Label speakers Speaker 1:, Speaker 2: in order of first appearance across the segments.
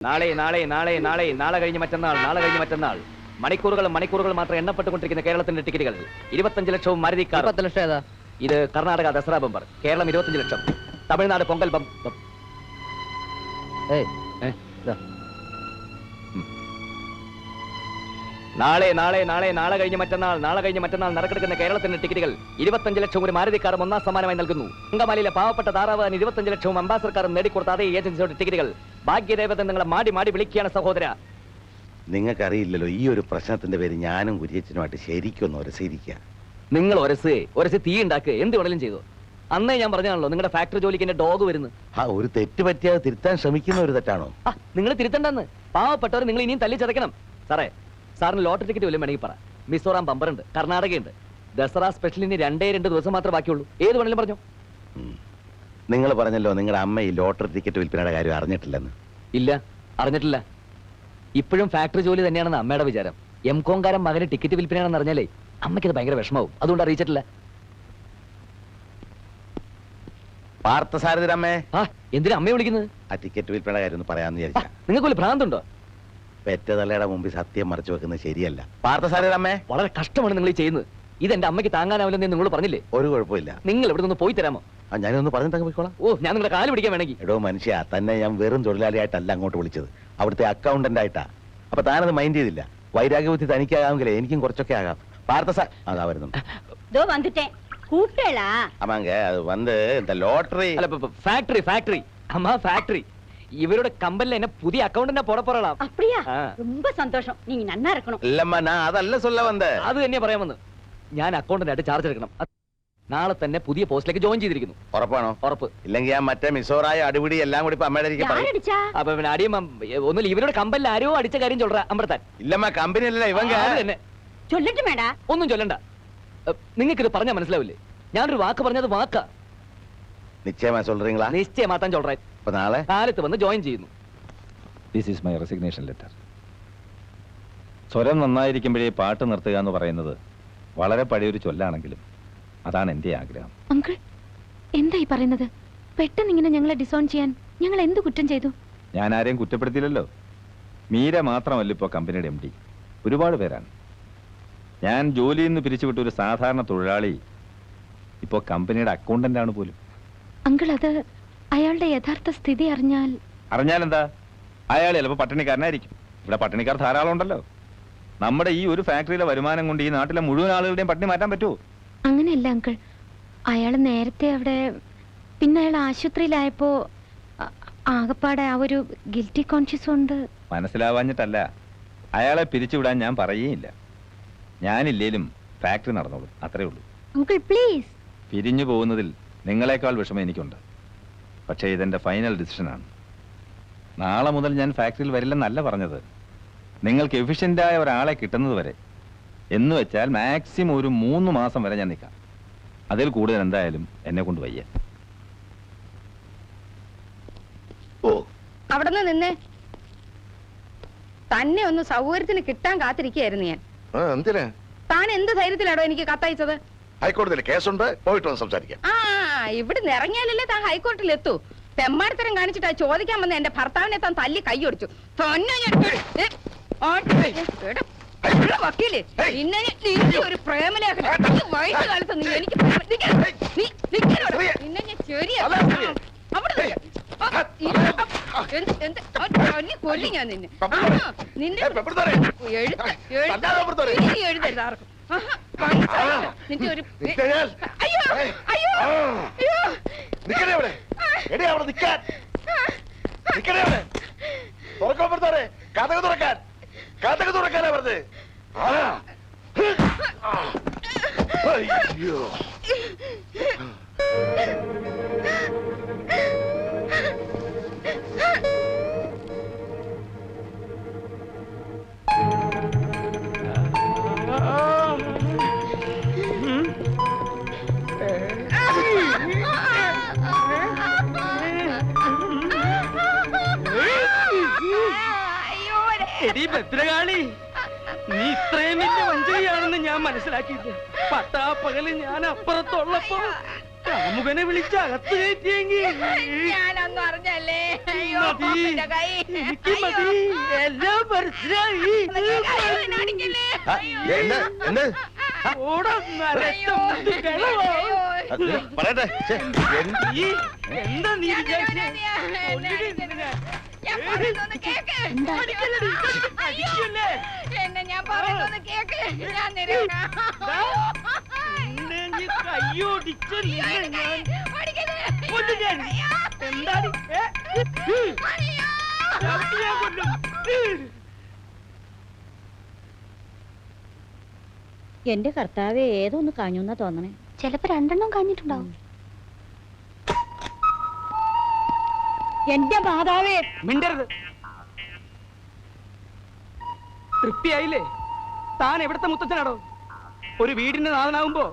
Speaker 1: നാളെ കഴിഞ്ഞ് മറ്റന്നാൾ മണിക്കൂറുകൾ മാത്രം എണ്ണപ്പെട്ടുകൊണ്ടിരിക്കുന്ന കേരളത്തിന്റെ ടിക്കറ്റുകൾ 25 ലക്ഷവും മാരുതി കാർ.
Speaker 2: 10 ലക്ഷം ഏതാ?
Speaker 1: ഇത് കർണാടക ദസറ ബമ്പർ, കേരളം 25 ലക്ഷം, തമിഴ്നാട് പൊങ്കൽ ബമ്പർ. നാളെ കഴിഞ്ഞ് മറ്റന്നാൾ നറുക്കെടുക്കുന്ന കേരളത്തിന്റെ ടിക്കറ്റുകൾ 25 ലക്ഷം ഒരു മാരുതി കാറും ഒന്നാം സമ്മാനമായി നൽകുന്നു. അങ്കമാലിയിലെ പാവപ്പെട്ട താറാവാൻ 25 ലക്ഷവും അംബാസഡർ കാറും നേടിക്കൊടുത്ത അതേ ഏജൻസിയുടെ ടിക്കറ്റുകൾ ഭാഗ്യദേവത നിങ്ങളെ മാടി വിളിക്കുകയാണ് സഹോദര.
Speaker 3: നിങ്ങൾക്കറിയില്ലല്ലോ, ഈ ഒരു പ്രശ്നത്തിന്റെ പേര് ഞാനും കുര്യച്ചനുമായിട്ട് ശരിക്കൊന്ന് ഒരസിരിക്കുക.
Speaker 1: നിങ്ങൾ ഒരസ് തീ ഉണ്ടാക്കുക, എന്ത് വേണേലും ചെയ്തു. അന്നേ ഞാൻ പറഞ്ഞാണല്ലോ നിങ്ങളുടെ ഫാക്ടറി ജോലിക്ക് എന്റെ ഡോഗ് വരുന്നു.
Speaker 3: ഒരു തെറ്റ് പറ്റിയാൽ തിരുത്താൻ ശ്രമിക്കുന്ന ഒരു തെറ്റാണോ?
Speaker 1: നിങ്ങൾ തിരുത്തണ്ടെന്ന്. പാവപ്പെട്ടവർ നിങ്ങൾ ഇനിയും തല്ലി ചതക്കണം. സാറിന് ലോട്ടറി ടിക്കറ്റ് വല്ലതും വേണമെങ്കിൽ പറ. മിസോറാം ബമ്പറുണ്ട്, കർണാടകയുണ്ട്. ദസറ സ്പെഷ്യലിന് 2 ദിവസം മാത്രമേ ബാക്കിയുള്ളൂ. ഏത് വേണേലും പറഞ്ഞോ.
Speaker 3: നിങ്ങൾ പറഞ്ഞല്ലോ നിങ്ങളുടെ അമ്മ ഈ ലോട്ടറി ടിക്കറ്റ് വിൽപ്പനയുടെ കാര്യം അറിഞ്ഞിട്ടില്ലെന്ന്.
Speaker 1: ഇല്ല, അറിഞ്ഞിട്ടില്ല. ഇപ്പോഴും ഫാക്ടറി ജോലി തന്നെയാണെന്ന് അമ്മയുടെ വിചാരം. എംകോംകാരൻ മകന് ടിക്കറ്റ് വിൽപ്പനയാണെന്ന് അറിഞ്ഞാലേ അമ്മയ്ക്കത് ഭയങ്കര വിഷമാവും. അതുകൊണ്ട് അറിയിച്ചിട്ടില്ല.
Speaker 3: പാർത്ഥസാരഥിരമ്മേ,
Speaker 1: എന്തിനാ അമ്മയെ വിളിക്കുന്നത്?
Speaker 3: ആ ടിക്കറ്റ് വിൽപ്പനയുടെ കാര്യം ഒന്ന് പറയാമെന്ന് വിചാരിച്ച.
Speaker 1: നിങ്ങൾക്ക് വല്ല ഭ്രാന്തുണ്ടോ?
Speaker 3: പെറ്റതലയുടെ മുമ്പിൽ സത്യം മറച്ചു വെക്കുന്നത് ശരിയല്ല. പാർത്ഥസാരഥിരമ്മേ,
Speaker 1: വളരെ കഷ്ടമാണ് നിങ്ങൾ ഈ ചെയ്യുന്നത്. ഇതെന്റെ അമ്മയ്ക്ക് താങ്ങാനാവില്ലെന്ന് നിങ്ങൾ പറഞ്ഞില്ലേ?
Speaker 3: ഒരു കുഴപ്പമില്ല.
Speaker 1: നിങ്ങൾ ഇവിടെ നിന്ന് പോയി തരാമോ?
Speaker 3: ഞാനൊന്ന് പറഞ്ഞു തങ്ങ് പോയിക്കോളാം.
Speaker 1: ഞാൻ നിങ്ങളുടെ കാല് പിടിക്കാൻ വേണമെങ്കിൽ.
Speaker 3: എടോ മനുഷ്യ, തന്നെ ഞാൻ വെറും തൊഴിലാളിയായിട്ടല്ല അങ്ങോട്ട് വിളിച്ചത്, അവിടുത്തെ അക്കൗണ്ടന്റ് ആയിട്ടാ. അപ്പൊ താനത് മൈൻഡ് ചെയ്തില്ല. വൈരാഗ്യബുദ്ധി തനിക്കാകാമെങ്കിലേ എനിക്കും കുറച്ചൊക്കെ ആകാം. അതാ വരുന്നുണ്ട്.
Speaker 1: ഫാക്ടറി അമ്മ ഫാക്ടറി. ഇവരുടെ കമ്പനിൽ എന്നെ പുതിയ അക്കൗണ്ടന്റാ പോട പോറலாம்.
Speaker 3: അതല്ല சொல்ல വந்தേ.
Speaker 1: അത് തന്നെയാ പറയാൻ വന്നത്. ഞാൻ അക്കൗണ്ടന്റായിട്ട് ചാർജ് എടുക്കണം. നാളെ തന്നെ പുതിയ പോസ്റ്റിലേക്ക് ജോയിൻ ചെയ്തിരിക്കുന്നു.
Speaker 3: ഉറപ്പാണോ?
Speaker 1: ഉറപ്പ്.
Speaker 3: ഇല്ലെങ്കിൽ ആ മറ്റേ മിസോറായ അടിപിടി എല്ലാം കൂടി
Speaker 1: അപ്പൊ പിന്നെ അടിയും ഒന്നുമില്ല. ഇവരുടെ കമ്പനിൽ ആരോ അടിച്ച കാര്യം ചൊല്ലാ അമ്പർത്താൻ.
Speaker 3: ഇല്ലമ്മ, കമ്പനി അല്ല ഇവങ്ക
Speaker 1: തന്നെ. ഒന്നും ചൊല്ലണ്ട. നിങ്ങൾക്കിത് പറഞ്ഞാൽ മനസ്സിലാവില്ലേ? ഞാനൊരു വാക്ക് പറഞ്ഞത് വാക്കാ.
Speaker 3: നിശ്ചയമാ சொல்றீங்களா?
Speaker 1: നിശ്ചയമാത്താൻ ചൊല്ലേ.
Speaker 3: അപ്പൊ നാളെ
Speaker 1: കാലത്ത് വന്ന് ജോയിൻ ചെയ്യുന്നു.
Speaker 4: This is my resignation letter. സ്വരം നന്നായിരിക്കുമ്പോഴേ പാട്ട് നിർത്തുക എന്ന് പറയുന്നത് വളരെ പഴയൊരു ചൊല്ലാണെങ്കിലും അതാണ് എന്റെ ആഗ്രഹം.
Speaker 5: അങ്കിൾ, എന്തായി പറയുന്നത്? പെട്ടെന്ന് ഇങ്ങനെ ഞങ്ങളെ ഡിസോൺ ചെയ്യാൻ ഞങ്ങൾ എന്ത് കുറ്റം ചെയ്തു?
Speaker 4: ഞാൻ ആരെയും കുറ്റപ്പെടുത്തിയില്ലല്ലോ. മീര മാത്രമല്ല ഇപ്പോൾ കമ്പനിയുടെ MD, ഒരുപാട് പേരാണ്. ഞാൻ ജോലിയിൽ നിന്ന് പിരിച്ചുവിട്ട ഒരു സാധാരണ തൊഴിലാളി ഇപ്പോൾ കമ്പനിയുടെ അക്കൗണ്ടന്റ് ആണ് പോലും.
Speaker 5: അങ്കിൾ, അത് അയാളുടെ യഥാർത്ഥ സ്ഥിതി അറിഞ്ഞാൽ
Speaker 4: എന്താ? അയാൾ ചിലപ്പോൾ പട്ടിണിക്കാരനായിരിക്കും. ഇവിടെ പട്ടിണിക്കാർ ധാരാളം ഉണ്ടല്ലോ. നമ്മുടെ ഈ ഒരു ഫാക്ടറിയിലെ വരുമാനം കൊണ്ട് ഈ നാട്ടിലെ മുഴുവൻ ആളുകളുടെയും പട്ടിണി മാറ്റാൻ പറ്റുമോ?
Speaker 5: അങ്ങനെയല്ല അങ്കിൾ, അയാൾ നേരത്തെ അവിടെ, പിന്നെ അയാൾ ആശുപത്രിയിലായപ്പോ ആകപ്പാടെ ആ ഒരു ഗിൽറ്റി കോൺഷ്യസ് കൊണ്ട്.
Speaker 4: മനസ്സിലാവാഞ്ഞിട്ടല്ല, അയാളെ പിരിച്ചുവിടാൻ ഞാൻ പറയുകയില്ല. ഞാനില്ലേലും ഫാക്ടറി നടന്നോളൂ, അത്രേ ഉള്ളൂ.
Speaker 5: Uncle please.
Speaker 4: പിരിഞ്ഞു പോകുന്നതിൽ നിങ്ങളെക്കാൾ വിഷമം എനിക്കുണ്ട്. പക്ഷേ ഇതെന്റെ ഫൈനൽ ഡിസിഷനാണ്. നാളെ മുതൽ ഞാൻ ഫാക്ടറിയിൽ വരില്ലെന്നല്ല പറഞ്ഞത്. നിങ്ങൾക്ക് എഫിഷ്യൻ്റായ ഒരാളെ കിട്ടുന്നത് വരെ, എന്ന് വെച്ചാൽ മാക്സിമം ഒരു 3 മാസം വരെ ഞാൻ നിൽക്കാം. അതിൽ കൂടുതൽ എന്തായാലും എന്നെ കൊണ്ട് വയ്യ.
Speaker 6: അവിടെ നിന്നേ, തന്നെ ഒന്ന് സൗകര്യത്തിന് കിട്ടാൻ കാത്തിരിക്കുകയായിരുന്നു ഞാൻ. താൻ എന്ത് ധൈര്യത്തിലാണോ എനിക്ക് കത്തയച്ചത്?
Speaker 3: ഹൈക്കോടതിയിൽ കേസുണ്ട്, പോയിട്ട് സംസാരിക്കാം.
Speaker 6: ഇവിടുന്ന് ഇറങ്ങിയാലല്ലേ താൻ ഹൈക്കോടതിയിൽ എത്തൂ. തെമ്മാടിത്തരം കാണിച്ചിട്ടാ ചോദിക്കാൻ വന്ന എന്റെ ഭർത്താവിനെ താൻ തല്ലി കൈയൊടിച്ചു. വക്കീല്, ഒരു പ്രേമലേഖന വയസ്സുകാലത്ത് നീ എനിക്ക് കൊല്ലി ഞാൻ നിന്നെ നിന്റെ എഴുതരുത് ആർക്കും. നിന്റെ ഒരു അയ്യോ അയ്യോ അയ്യോ
Speaker 3: കഥക തുറക്കാനാ പറഞ്ഞത്. അയ്യോ,
Speaker 1: ഭദ്രകാളി, നീ ഇത്രയും വലിയ വഞ്ചകയാണെന്ന് ഞാൻ മനസ്സിലാക്കിയത്. പട്ടാപ്പകല് ഞാൻ അപ്പുറത്തുള്ളപ്പോ
Speaker 2: കാമുകനെ വിളിച്ച് അകത്ത് കയറ്റിയെങ്കിൽ
Speaker 6: ഞാനൊന്നും അറിഞ്ഞല്ലേ. അയ്യോ,
Speaker 2: മതി.
Speaker 6: എന്റെ കൈ.
Speaker 2: എനിക്ക്
Speaker 6: അയ്യോ.
Speaker 2: മതി, എല്ലാം മനസ്സിലായി.
Speaker 6: അയ്യോ, എന്നെ അടിക്കല്ലേ.
Speaker 3: ആ, എന്ത് എന്ത്
Speaker 2: ഓടാ,
Speaker 6: അയ്യോ.
Speaker 2: നരത്തം കിളവോ.
Speaker 3: അത് പറയട്ടെ ഛെ, എന്ത്?
Speaker 2: നീ എന്താ നീ വിചാരിച്ചേ?
Speaker 6: എന്നെ അടിക്കരുത്. ഞാൻ പറയുന്നൊന്ന് കേക്ക്.
Speaker 2: അടിക്കല്ലേ?
Speaker 6: എന്നെ ഞാൻ പറയുന്നൊന്ന് കേക്ക്. ഞാൻ നിരങ്ങാം.
Speaker 2: നിന്നെ നീ കയ്യോടിച്ച്
Speaker 6: അയ്യോ,
Speaker 2: നിന്നെ
Speaker 6: എന്റെ കൈ.
Speaker 2: ഞാൻ
Speaker 6: അടിക്കരുത്.
Speaker 2: കൊല്ലും ഞാൻ.
Speaker 6: അയ്യോ.
Speaker 2: എന്താണ്
Speaker 6: അയ്യോ.
Speaker 2: ചവിട്ടിയാ കൊല്ലും.
Speaker 7: എന്റെ കർത്താവെ ഏതൊന്ന് കാഞ്ഞൂന്നാ തോന്നണേ.
Speaker 5: ചിലപ്പോ 2 എണ്ണം കഴിഞ്ഞിട്ടുണ്ടാവും.
Speaker 7: എന്റെ മാതാവേ,
Speaker 2: മിണ്ടരുത്. തൃപ്തിയായില്ലേ? താൻ എവിടത്തെ മുത്തച്ഛനാടോ? ഒരു വീടിന്റെ നാഥനാവുമ്പോ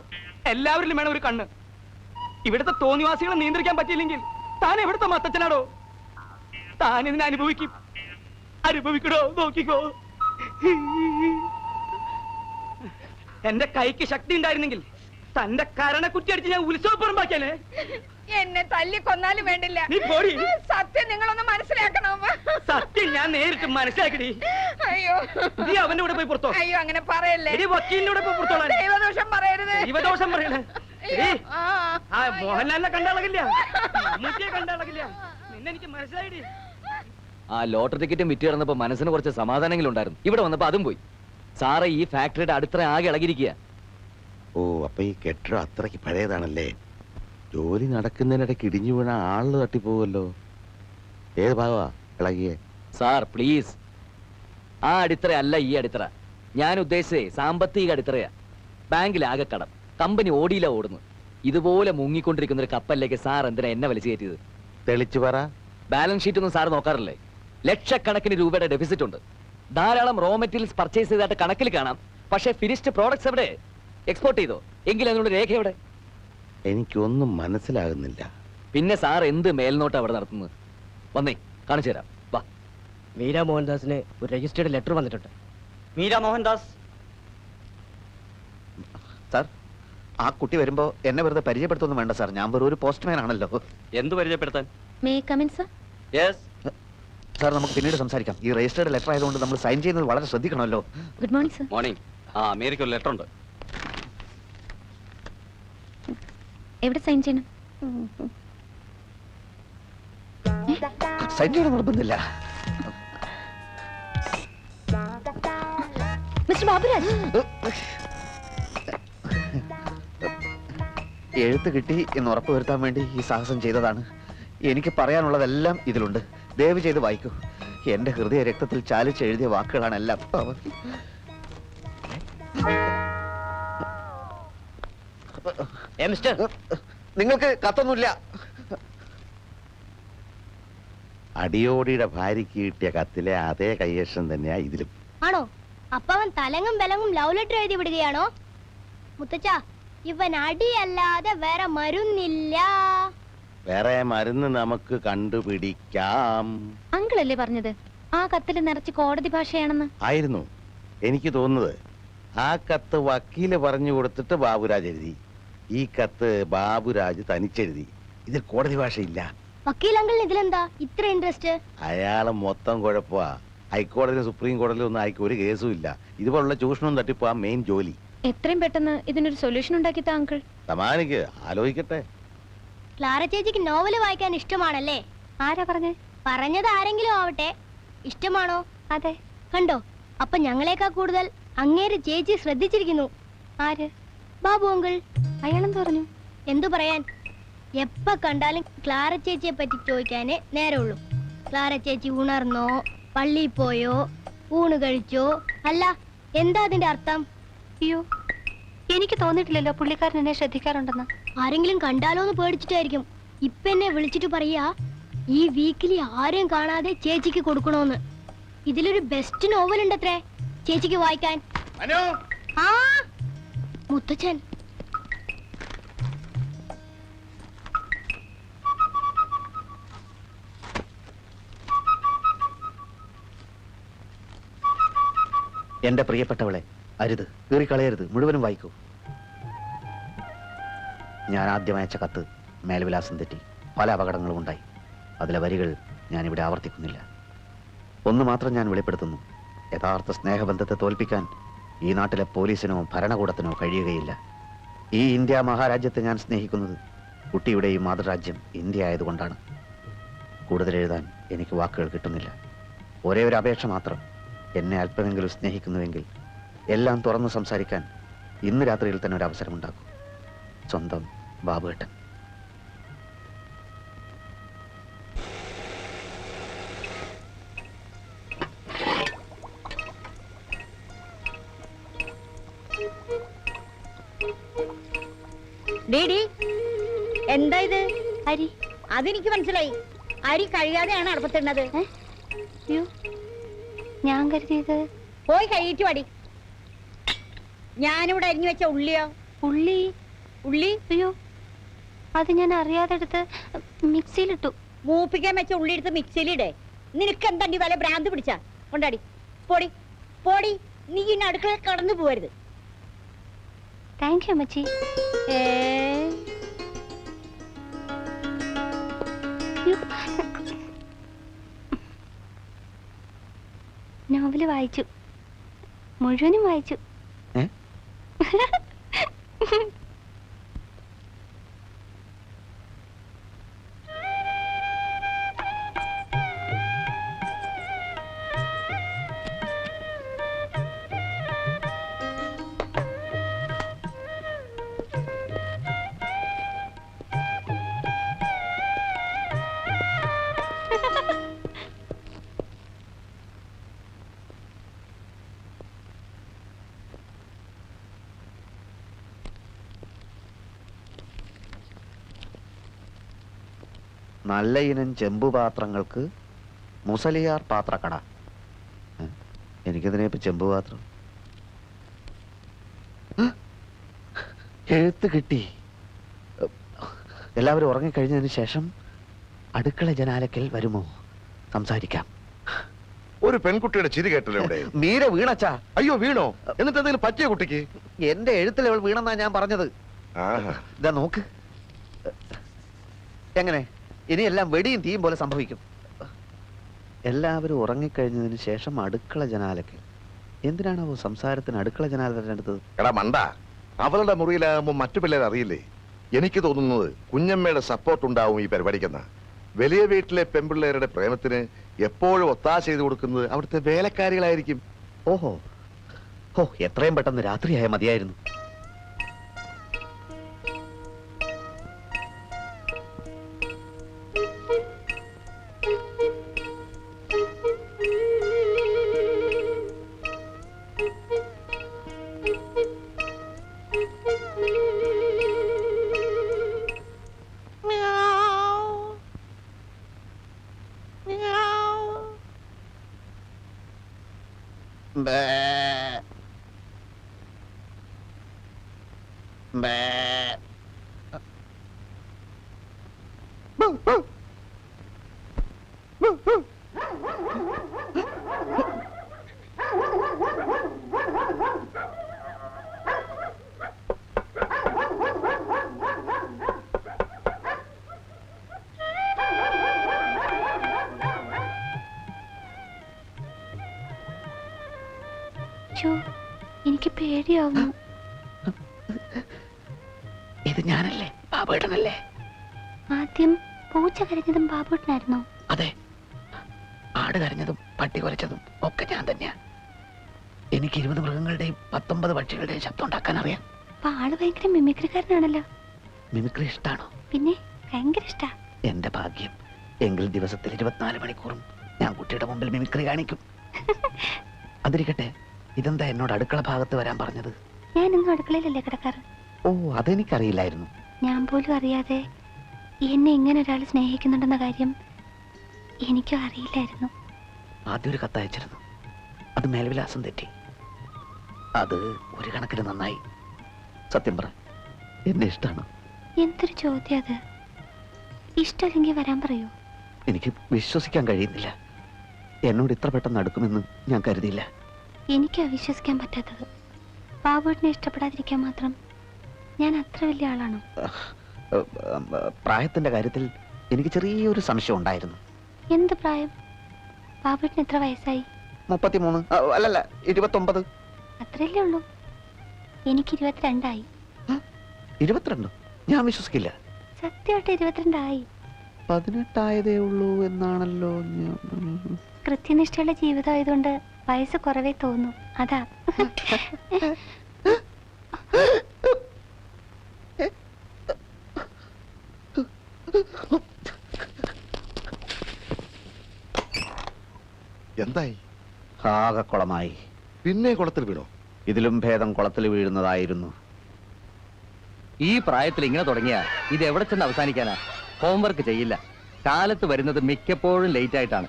Speaker 2: എല്ലാവരിലും വേണം ഒരു കണ്ണ്. ഇവിടുത്തെ തോന്നിവാസികളെ നിയന്ത്രിക്കാൻ പറ്റിയില്ലെങ്കിൽ താൻ എവിടത്തെ മുത്തച്ഛനാടോ? താൻ ഇതിനെ അനുഭവിക്കും. അനുഭവിക്കണോ? നോക്കിക്കോ. എന്റെ കൈക്ക് ശക്തി ഉണ്ടായിരുന്നെങ്കിൽ തന്റെ കരണ കുറ്റിയടിച്ച് ഞാൻ ഉത്സവപ്പുറമ്പാക്കിയാലേ.
Speaker 6: എന്നെ തല്ലിക്കൊന്നാലും വേണ്ടില്ല.
Speaker 2: നീ പോടി.
Speaker 6: സത്യം നിങ്ങളൊന്ന് മനസ്സിലാക്കണം.
Speaker 2: സത്യം ഞാൻ നേരിട്ട് മനസ്സിലാക്കിടി.
Speaker 6: അയ്യോ,
Speaker 2: നീ അവന്റെ കൂടെ പോയി പുറത്തോ.
Speaker 6: അയ്യോ, അങ്ങനെ പറയല്ലേ.
Speaker 2: എടി വക്കീലിന്റെ കൂടെ പോയി പുറത്തോളാൻ.
Speaker 6: ദൈവദോഷം പറയരുത്.
Speaker 2: ദൈവദോഷം പറയണേ. എടി,
Speaker 6: ആ.
Speaker 2: ആ മോഹൻലാലിനെ കണ്ടാളകില്ല, മമ്മൂട്ടിയെ കണ്ടാളകില്ല. നിന്നെ എനിക്ക് മനസ്സിലായിടി.
Speaker 1: ആ ലോട്ടറി ടിക്കറ്റും വിറ്റ് കിടന്നപ്പോ മനസ്സിന് കുറച്ച് സമാധാനങ്ങളും ഉണ്ടായിരുന്നു. ഇവിടെ വന്നപ്പോ അതും പോയി. സാറേ, ഈ ഫാക്ടറിയുടെ അടുത്ത ആകെ ഇളകിയിരിക്കുക.
Speaker 3: ഓ, അപ്പൊ ഈ കെട്ടിടം അത്രയ്ക്ക് പഴയതാണല്ലേ. ജോലി നടക്കുന്നതിനിടയ്ക്ക് ഇടിഞ്ഞു വീണ ആള് തട്ടിപ്പോവല്ലോ. ഏത് ഭാഗമാ ഇളകിയേ?
Speaker 1: സാർ പ്ലീസ്, ആ അടിത്തറ അല്ല ഈ അടിത്തറ. ഞാൻ ഉദ്ദേശിച്ചേ സാമ്പത്തിക അടിത്തറയാ. ബാങ്കിലാകെ കടം, കമ്പനി ഓടിയില്ല ഓടുന്നു. ഇതുപോലെ മുങ്ങിക്കൊണ്ടിരിക്കുന്ന ഒരു കപ്പലിലേക്ക് സാർ എന്തിനാ എന്നെ വലിച്ചു കയറ്റിയത്?
Speaker 3: തെളിച്ചു പറ.
Speaker 1: ബാലൻസ് ഷീറ്റ് ഒന്നും സാർ നോക്കാറില്ലേ? ലക്ഷക്കണക്കിന് രൂപയുടെ ഡെഫിസിറ്റ് ഉണ്ട്. ധാരാളം റോ മെറ്റീരിയൽസ് പർച്ചേസ് ചെയ്തായിട്ട് കണക്കിൽ കാണാം. പക്ഷേ ഫിനിഷ്ഡ് പ്രോഡക്ട്സ് എവിടെ? എക്സ്പോർട്ട് ചെയ്തോ? എങ്കിൽ അതിനുള്ള രേഖ എവിടെ?
Speaker 3: എനിക്കൊന്നും മനസ്സിലാകുന്നില്ല.
Speaker 1: പിന്നെ സാർ എന്ത് മേൽനോട്ടം അവിടെ നടത്തുന്നത്? വന്നേ, കാണിച്ചു തരാം. വാ.
Speaker 8: മീര മോഹൻദാസിന് ഒരു രജിസ്റ്റേർഡ് ലെറ്റർ വന്നിട്ടുണ്ട്.
Speaker 2: മീര മോഹൻദാസ്.
Speaker 9: സാർ, ആ കുട്ടി വരുമ്പോ എന്നെ വെറുതെ പരിചയപ്പെടുത്തൊന്നും വേണ്ട സാർ. ഞാൻ വെറും ഒരു പോസ്റ്റ്മാൻ ആണല്ലോ.
Speaker 2: എന്ത് പരിചയപ്പെടുത്താൻ?
Speaker 5: May come in sir?
Speaker 2: Yes.
Speaker 9: Sir, നമുക്ക് പിന്നീട് സംസാരിക്കാം. ഈ രജിസ്റ്റേർഡ് ലെറ്റർ ആയതുകൊണ്ട് നമ്മൾ സൈൻ ചെയ്യുന്നത് വളരെ ശ്രദ്ധിക്കണമല്ലോ.
Speaker 5: Good morning sir.
Speaker 2: മോർണിംഗ്. ആ, അമേരിക്ക ഒരു ലെറ്റർ ഉണ്ട്.
Speaker 5: എവിടെ സൈൻ ചെയ്യണം?
Speaker 9: സൈൻ ചെയ്യണം നിർബന്ധമില്ല.
Speaker 5: മിസ്റ്റർ ബാബുരാജ്,
Speaker 9: എഴുത്ത് കിട്ടി എന്ന് ഉറപ്പ് വരുത്താൻ വേണ്ടി ഈ സാഹസം ചെയ്തതാണ്. എനിക്ക് പറയാനുള്ളതെല്ലാം ഇതിലുണ്ട്. ദയവ് ചെയ്ത് വായിക്കൂ. എന്റെ ഹൃദയ രക്തത്തിൽ ചാലിച്ച് എഴുതിയ വാക്കുകളാണ് എല്ലാം.
Speaker 8: മിസ്റ്റർ,
Speaker 9: നിങ്ങൾക്ക് കത്തൊന്നുമില്ല.
Speaker 3: അടിയോടിയുടെ ഭാര്യയ്ക്ക് കിട്ടിയ കത്തിലെ അതേ കൈയക്ഷം തന്നെയാ ഇതിലും.
Speaker 10: ആണോ? അപ്പൊ അവൻ തലങ്ങും ബലങ്ങും ലവ് ലെറ്റർ എഴുതി വിടുകയാണോ? മുത്തച്ഛ, ഇവൻ അടിയല്ലാതെ വേറെ മരുന്നില്ല.
Speaker 3: വേറെ മരുന്ന് നമുക്ക് കണ്ടുപിടിക്കാം.
Speaker 5: അങ്കിളല്ലേ പറഞ്ഞത് ആ കത്തിൽ നിറച്ച് കോടതി ഭാഷയാണെന്ന്?
Speaker 3: ആയിരുന്നു. എനിക്ക് തോന്നുന്നത് ആ കത്ത് വക്കീല് പറഞ്ഞു കൊടുത്തിട്ട് ബാബുരാജ് എഴുതി. ഈ കത്ത് ബാബുരാജ് തനിച്ചെഴുതി. ഇതിൽ കോടതി ഭാഷയില്ല.
Speaker 10: വക്കീൽ അങ്കിളിന് ഇതിലെന്താ ഇത്ര ഇൻട്രസ്റ്റ്?
Speaker 3: അയാള് മൊത്തം കുഴപ്പമാ. ഹൈക്കോടതിയിലും സുപ്രീം കോടതിയിലും ഒന്നും അയക്ക് ഒരു കേസും ഇല്ല. ഇതുപോലുള്ള ചൂഷണവും തട്ടിപ്പോ മെയിൻ ജോലി.
Speaker 5: എത്രയും പെട്ടെന്ന് ഇതിനൊരു സൊല്യൂഷൻ ഉണ്ടാക്കി താ അങ്കിൾ.
Speaker 3: സമാനിക്ക്, ആലോചിക്കട്ടെ.
Speaker 10: ക്ലാര ചേച്ചിക്ക് നോവല് വായിക്കാൻ ഇഷ്ടമാണല്ലേ?
Speaker 5: ആരാ പറഞ്ഞേ?
Speaker 10: പറഞ്ഞത് ആരെങ്കിലും ആവട്ടെ. ഇഷ്ടമാണോ?
Speaker 5: അതെ.
Speaker 10: കണ്ടോ, അപ്പൊ ഞങ്ങളെക്കാൾ കൂടുതൽ അങ്ങേര് ചേച്ചി ശ്രദ്ധിച്ചിരിക്കുന്നു.
Speaker 5: ആര്?
Speaker 10: ബാബു അങ്കിൾ.
Speaker 5: അയാളെന്ത് പറഞ്ഞു?
Speaker 10: എന്തു പറയാൻ, എപ്പ കണ്ടാലും ക്ലാര ചേച്ചിയെ പറ്റി ചോദിക്കാനേ നേരമുള്ളൂ. ക്ലാര ചേച്ചി ഉണർന്നോ, പള്ളിയിൽ പോയോ, ഊണ് കഴിച്ചോ? അല്ല, എന്താ അതിന്റെ അർത്ഥം?
Speaker 5: അയ്യോ, എനിക്ക് തോന്നിയിട്ടില്ലല്ലോ പുള്ളിക്കാരൻ എന്നെ ശ്രദ്ധിക്കാറുണ്ടെന്ന്.
Speaker 10: ആരെങ്കിലും കണ്ടാലോന്ന് പേടിച്ചിട്ടായിരിക്കും. ഇപ്പൊ എന്നെ വിളിച്ചിട്ട് പറയാ ഈ വീക്കിലി ആരെയും കാണാതെ ചേച്ചിക്ക് കൊടുക്കണോന്ന്. ഇതിലൊരു ബെസ്റ്റ് നോവൽ ഉണ്ടത്രേ ചേച്ചിക്ക് വായിക്കാൻ. ആ മുത്തച്ഛൻ.
Speaker 9: എന്റെ പ്രിയപ്പെട്ടവളെ, അരുത്, കീറിക്കളയരുത്, മുഴുവനും വായിക്കൂ. ഞാൻ ആദ്യം അയച്ച കത്ത് മേൽവിലാസം തെറ്റി പല അപകടങ്ങളും ഉണ്ടായി. അതിലെ വരികൾ ഞാനിവിടെ ആവർത്തിക്കുന്നില്ല. ഒന്ന് മാത്രം ഞാൻ വെളിപ്പെടുത്തുന്നു: യഥാർത്ഥ സ്നേഹബന്ധത്തെ തോൽപ്പിക്കാൻ ഈ നാട്ടിലെ പോലീസിനോ ഭരണകൂടത്തിനോ കഴിയുകയില്ല. ഈ ഇന്ത്യ മഹാരാജ്യത്തെ ഞാൻ സ്നേഹിക്കുന്നത് കുട്ടിയുടെ ഈ മാതൃരാജ്യം ഇന്ത്യ ആയതുകൊണ്ടാണ്. കൂടുതൽ എഴുതാൻ എനിക്ക് വാക്കുകൾ കിട്ടുന്നില്ല. ഒരേ ഒരു അപേക്ഷ മാത്രം: എന്നെ അല്പമെങ്കിലും സ്നേഹിക്കുന്നുവെങ്കിൽ എല്ലാം തുറന്നു സംസാരിക്കാൻ ഇന്ന് രാത്രിയിൽ തന്നെ ഒരു അവസരമുണ്ടാക്കും. സ്വന്തം ബാബുവേട്ടൻ.
Speaker 7: ഡീഡി, എന്താ ഇത്?
Speaker 10: അരി.
Speaker 7: അതെനിക്ക് മനസ്സിലായി. അരി കഴിയാതെയാണ് അടുപ്പത്തിടുന്നത്.
Speaker 10: അയ്യോ, ഞാൻ കരുതിയത്.
Speaker 7: പോയി കഴിയിട്ടു അടി. ഞാനിവിടെ അരിഞ്ഞു വെച്ച ഉള്ളിയോ?
Speaker 10: ഉള്ളി.
Speaker 7: ഉള്ളി?
Speaker 10: അയ്യോ, അത് ഞാൻ അറിയാതെ എടുത്ത് മിക്സിയിലിട്ടു.
Speaker 7: മൂപ്പിക്കാൻ വെച്ച ഉള്ളി എടുത്ത് മിക്സിയിലിടേ. നിനക്ക് എന്താ വല്ല ഭ്രാന്ത് പിടിച്ച? കൊണ്ടാടി. പോടി പോടി. നീ ഇന്ന് അടുക്കളയിൽ കടന്നു പോവരുത്.
Speaker 10: താങ്ക് യു അമ്മച്ചി. നോവല് വായിച്ചു, മുഴുവനും വായിച്ചു.
Speaker 9: നല്ല ഇനം ചെമ്പുപാത്രങ്ങൾക്ക് മുസലിയാർ പാത്രക്കട. എനിക്കെതിനെ ഇപ്പൊ ചെമ്പുപാത്രം. എഴുത്ത് കിട്ടി. എല്ലാവരും ഉറങ്ങിക്കഴിഞ്ഞതിന് ശേഷം അടുക്കള ജനാലക്കൽ വരുമോ? സംസാരിക്കാം.
Speaker 3: ഒരു പെൺകുട്ടിയുടെ ചിരി കേട്ടല്ലോ ഇവിടെ.
Speaker 9: മീര വീണച്ചാ.
Speaker 3: അയ്യോ, വീണോ? എന്നിട്ട് എന്തെങ്കിലും പറ്റിയ കുട്ടിക്ക്?
Speaker 9: എന്റെ എഴുത്തിൽ അവൾ വീണെന്നാ ഞാൻ പറഞ്ഞത്. ഇതാ നോക്ക്. എങ്ങനെ? ഇനി എല്ലാം വെടിയും തീയും പോലെ സംഭവിക്കും. എല്ലാവരും ഉറങ്ങിക്കഴിഞ്ഞതിന് ശേഷം അടുക്കള ജനാലക്കൽ. എന്തിനാണോ സംസാരത്തിന് അടുക്കള ജനാല തിരഞ്ഞെടുത്തത്?
Speaker 3: എടാ മണ്ട, അവളുടെ മുറിയിലാകുമ്പോ മറ്റു പിള്ളേർ അറിയില്ലേ? എനിക്ക് തോന്നുന്നത് കുഞ്ഞമ്മയുടെ സപ്പോർട്ട് ഉണ്ടാവും ഈ പരിപാടിക്കെന്ന. വലിയ വീട്ടിലെ പെൺപിള്ളേരുടെ പ്രേമത്തിന് എപ്പോഴും ഒത്താശ ചെയ്ത് കൊടുക്കുന്നത് അവിടുത്തെ വേലക്കാരികളായിരിക്കും.
Speaker 9: ഓഹോ, എത്രയും പെട്ടെന്ന് രാത്രിയായ മതിയായിരുന്നു.
Speaker 10: എനിക്ക് പേടിയാവുന്നു.
Speaker 9: ഇത് ഞാനല്ലേ? ബാബുവേട്ടനല്ലേ?
Speaker 10: ആദ്യം പൂച്ച കരഞ്ഞതും ബാബുവേട്ടനായിരുന്നോ?
Speaker 9: അതെ, ആട് കരഞ്ഞതും പട്ടി കുരച്ചതും ഒക്കെ ഞാൻ തന്നെയാ. എനിക്ക് 20 മൃഗങ്ങളുടെയും 19 പക്ഷികളുടെയും ശബ്ദം ഉണ്ടാക്കാൻ അറിയാം.
Speaker 10: അപ്പൊ ആള് ഭയങ്കര മിമിക്രിക്കാരനാണല്ലോ.
Speaker 9: മിമിക്രി ഇഷ്ടാണോ?
Speaker 10: പിന്നെ ഭയങ്കര ഇഷ്ടാ.
Speaker 9: എന്റെ ഭാഗ്യം. എങ്കിൽ ദിവസത്തിൽ 24 മണിക്കൂറും ഞാൻ കുട്ടിയുടെ മുമ്പിൽ മിമിക്രി കാണിക്കും. അതിരിക്കട്ടെ, ഇതെന്താ എന്നോട് അടുക്കള ഭാഗത്ത് വരാൻ പറഞ്ഞത്?
Speaker 10: ഞാൻ ഇന്നും അടുക്കളയിലല്ലേ കിടക്കാറ്.
Speaker 9: ഓ, അതെനിക്കറിയില്ലായിരുന്നു.
Speaker 10: ഞാൻ പോലും അറിയാതെ എന്നെ ഇങ്ങനെ ഒരാൾ സ്നേഹിക്കുന്നുണ്ടെന്ന കാര്യം എനിക്കും അറിയില്ലായിരുന്നു.
Speaker 9: ആദ്യം ഒരു കത്തയച്ചിരുന്നു. അത് മേൽവിലാസം തെറ്റി. അത് ഒരു കണക്കിന് നന്നായി. സത്യം പറ, എന്നെ ഇഷ്ടമാണ്.
Speaker 10: എന്തൊരു ചോദ്യം അത്. ഇഷ്ടമല്ലെങ്കിൽ വരാൻ പറയൂ.
Speaker 9: എനിക്ക് വിശ്വസിക്കാൻ കഴിയുന്നില്ല. എന്നോട് ഇത്ര പെട്ടെന്ന് അടുക്കുമെന്ന് ഞാൻ കരുതിയില്ല.
Speaker 10: എനിക്കാ വിശ്വസിക്കാൻ പറ്റാത്തത്. ബാബുവേട്ടനെ ഇഷ്ടപ്പെടാതിരിക്കാൻ മാത്രം
Speaker 5: ഞാൻ അത്ര വലിയ ആളാണോ?
Speaker 9: പ്രായത്തിന്റെ കാര്യത്തിൽ എനിക്ക് ചെറിയൊരു സംശയം ഉണ്ടായിരുന്നു.
Speaker 5: എന്ത് പ്രായം? ബാബുട്ടിന് എത്ര വയസ്സായി?
Speaker 9: 33. അല്ലല്ല, 29.
Speaker 5: അത്രയല്ലേ ഉള്ളൂ. എനിക്ക് 22 ആയി.
Speaker 9: 22? ഞാൻ വിശ്വസിക്കില്ല.
Speaker 5: സത്യമായിട്ട് 22 ആയി.
Speaker 9: 18 ആയതേ ഉള്ളൂ എന്നാണല്ലോ.
Speaker 5: കൃത്യനിഷ്ഠയുള്ള ജീവിതം ആയതുകൊണ്ട് വയസ്സ് കുറവേ തോന്നും. അതാ.
Speaker 3: എന്തായി?
Speaker 9: ആകെ കുളമായി.
Speaker 3: പിന്നെ കുളത്തിൽ വീണോ?
Speaker 9: ഇതിലും ഭേദം കുളത്തിൽ വീഴുന്നതായിരുന്നു.
Speaker 1: ഈ പ്രായത്തിൽ ഇങ്ങനെ തുടങ്ങിയാ ഇത് എവിടെ ചെന്ന് അവസാനിക്കാനാ? ഹോംവർക്ക് ചെയ്യില്ല, കാലത്ത് വരുന്നത് മിക്കപ്പോഴും ലേറ്റ് ആയിട്ടാണ്.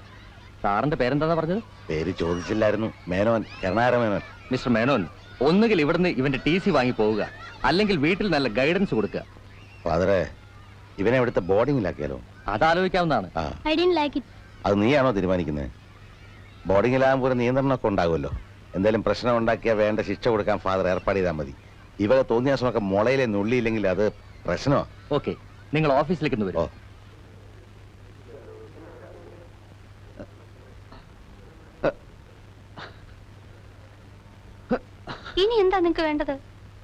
Speaker 1: സാറിന്റെ പേരെന്താ പറഞ്ഞത്?
Speaker 3: പേര് ചോദിച്ചില്ലായിരുന്നു. മേനോൻ, കരുണാകര മേനോൻ.
Speaker 1: മിസ്റ്റർ മേനോൻ, ഒന്നുകിൽ ഇവിടുന്ന് ഇവന്റെ TC വാങ്ങി പോവുക, അല്ലെങ്കിൽ വീട്ടിൽ നല്ല ഗൈഡൻസ് കൊടുക്കുക.
Speaker 3: ഫാദറെ, ഇവനെ ഇവിടുത്തെ ബോർഡിങ്ങിലാക്കിയാലോ?
Speaker 1: അതാലോചിക്കാവുന്നതാണ്.
Speaker 10: I didn't like it.
Speaker 3: അത് നീയാണോ തീരുമാനിക്കുന്നത്? ബോർഡിങ്ങിലാകുമ്പോൾ ഒരു നിയന്ത്രണമൊക്കെ ഉണ്ടാകുമല്ലോ. എന്തെങ്കിലും പ്രശ്നം ഉണ്ടാക്കിയാൽ വേണ്ട ശിക്ഷ കൊടുക്കാൻ ഫാദർ ഏർപ്പാട് ചെയ്താൽ മതി. ഇവരെ തോന്നിയാസമൊക്കെ മുളയിലെ നുള്ളിയില്ലെങ്കിൽ അത് പ്രശ്നമോ?
Speaker 1: ഓക്കെ, നിങ്ങൾ ഓഫീസിലേക്ക് വരും.
Speaker 5: ഇനി എന്താ നിങ്ങക്ക് വേണ്ടത്?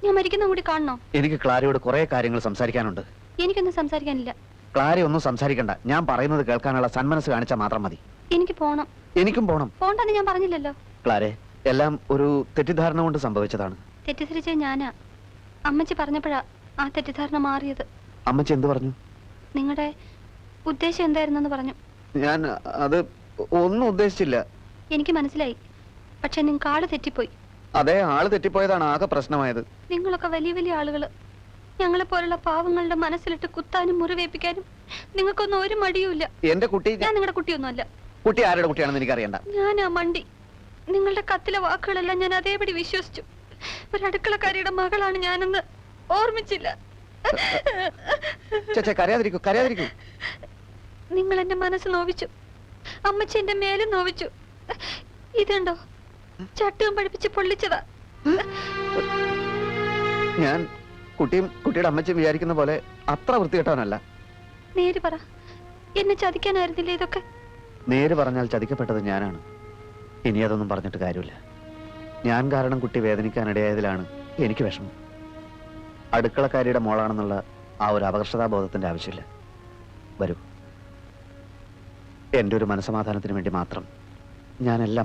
Speaker 5: ഞാൻ മരിക്കുന്ന കൂടി കാണണോ?
Speaker 9: എനിക്ക് ക്ലാരയോട് കുറെ കാര്യങ്ങൾ സംസാരിക്കാനുണ്ട്.
Speaker 5: എനിക്കൊന്നും സംസാരിക്കാനില്ല.
Speaker 9: ക്ലാര ഒന്നും സംസാരിക്കണ്ട. ഞാൻ പറയുന്നത് കേൾക്കാനുള്ള സന്മനസ് കാണിച്ചാൽ മാത്രം മതി.
Speaker 5: എനിക്ക് പോണം.
Speaker 9: എനിക്കും പോണം.
Speaker 5: പോണ്ടെന്ന് ഞാൻ പറഞ്ഞില്ലല്ലോ.
Speaker 9: ക്ലാരെ, എല്ലാം ഒരു തെറ്റിദ്ധാരണ കൊണ്ട് സംഭവിച്ചതാണ്.
Speaker 5: തെറ്റിദ്ധരിച്ചത് ഞാനാ. അമ്മച്ചി പറഞ്ഞപ്പോഴാ ആ തെറ്റിദ്ധാരണ മാറിയത്.
Speaker 9: അമ്മച്ചി എന്ത് പറഞ്ഞു?
Speaker 5: നിങ്ങളുടെ ഉദ്ദേശം എന്തായിരുന്നെന്ന് പറഞ്ഞു.
Speaker 9: ഞാൻ അത് ഒന്നും ഉദ്ദേശിച്ചില്ല.
Speaker 5: എനിക്ക് മനസ്സിലായി. പക്ഷെ നിങ്ങൾക്ക് ആള് തെറ്റിപ്പോയി.
Speaker 9: അതെ, ആള് തെറ്റിപ്പോയതാണ് ആകെ പ്രശ്നമായത്.
Speaker 5: നിങ്ങളൊക്കെ വലിയ വലിയ ആളുകള്. ഞങ്ങളെ പോലുള്ള പാവങ്ങളുടെ മനസ്സിലിട്ട് കുത്താനും മുറിവേപ്പിക്കാനും നിങ്ങൾക്കൊന്നും ഒരു മടിയുമില്ല.
Speaker 9: എന്റെ കുട്ടി,
Speaker 5: ഞാൻ നിങ്ങളുടെ കുട്ടിയൊന്നുമല്ല.
Speaker 9: കുട്ടി ആരുടെ കുട്ടിയാണെന്ന് എനിക്കറിയണ്ട.
Speaker 5: ഞാനാ മണ്ടി. നിങ്ങളുടെ കത്തിലെ വാക്കുകളെല്ലാം ഞാൻ അതേപടി വിശ്വസിച്ചു. ഒരു അടുക്കളക്കാരിയുടെ മകളാണ് ഞാനെന്ന് ഓർമ്മിച്ചില്ല.
Speaker 9: കരയാതിരിക്കൂ, കരയാതിരിക്കൂ.
Speaker 5: നിങ്ങൾ എന്റെ മനസ്സ് നോവിച്ചു. അമ്മച്ചി എന്റെ മേലും നോവിച്ചു. ഇതുണ്ടോ, ചട്ടും പഠിപ്പിച്ച് പൊള്ളിച്ചതാ.
Speaker 9: ഞാൻ കുട്ടിയും കുട്ടിയുടെ അമ്മച്ചും വിചാരിക്കുന്ന പോലെ അത്ര വൃത്തികെട്ടവനല്ല.
Speaker 5: നേര് പറ, എന്നെ ചതിക്കാനായിരുന്നില്ല ഇതൊക്കെ?
Speaker 9: നേര് പറഞ്ഞാൽ ചതിക്കപ്പെട്ടത് ഞാനാണ്. ഇനി അതൊന്നും പറഞ്ഞിട്ട് കാര്യമില്ല. ഞാൻ കാരണം കുട്ടി വേദനിക്കാനിടയായതിലാണ് എനിക്ക് വിഷമം. അടുക്കളക്കാരിയുടെ മോളാണെന്നുള്ള ആ ഒരു അപകർഷതാബോധത്തിന്റെ ആവശ്യമില്ല. വരൂ, എന്റെ ഒരു മനസമാധാനത്തിന് വേണ്ടി മാത്രം ഞാനെല്ലാം